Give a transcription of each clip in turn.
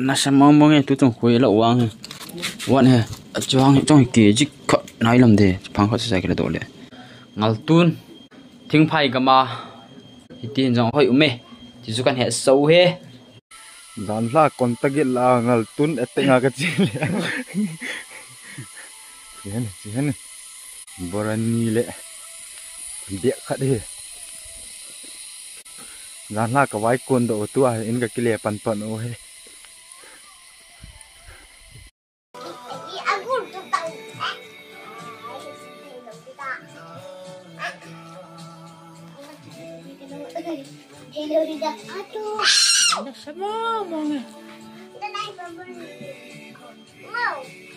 nasa mong nghe tu trong khoi là uang wan he trong cái gì khát nãy làm thế phang khát sai cái đó le Ngaltun Thingphai gama hitin trong khoi ume chỉ su kan he sâu he dan la kon tagit la Ngaltun etenga ka chile Sihan borani le dia khat he dan la ka wai kon do tu a in ka kile pan o he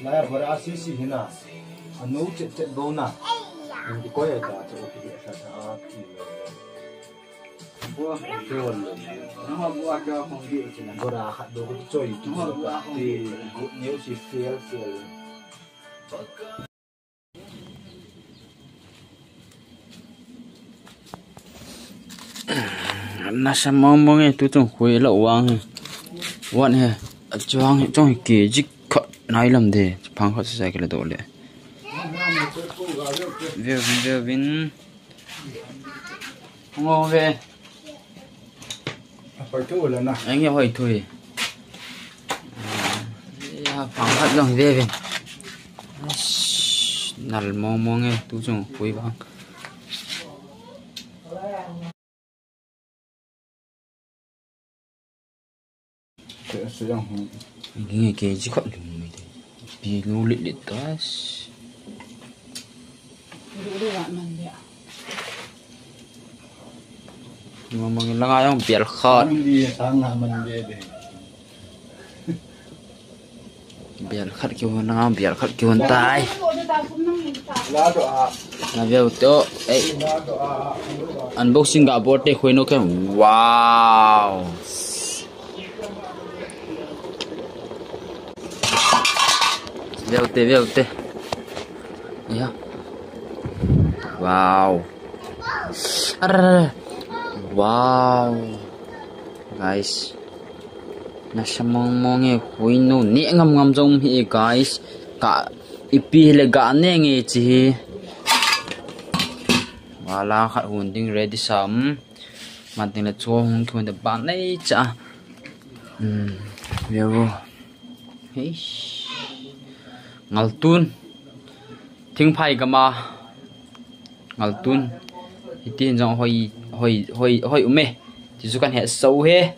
Naya berasi sih hina, anu cek bona, ini kau ya dah cek okey saya buah betul, nama buah kau kongi cina, berat dua coy, nama buah kongi, new si feel. nasa mong nghe tu trong khoi là uang wan he trong cái gì khát nãy làm thế phang khát sai cái đó le về vin ngon về Phải thu rồi nè. anh em hỏi thôi phang khát lòng về nal mong nghe tu trong khoi bang ini kayak jika lumai deh, bilu lit tas. Ngomongin lang ayong biar khat. Biar khat kau nang biar khat kau tai. Nah biar tu, unboxing gak bote kau nak kan? Wow. Về ute ya wow wow guys nasa mong nghe khoi no ni ngam jong hi guys ka ipi le ga ne nge chi wala khat hun ding ready sam man ting la chuang thun da ban nei cha yo hey Ngaltun Thingphai gama Ngaltun hitin trong hoi ume chỉ su kan he sâu he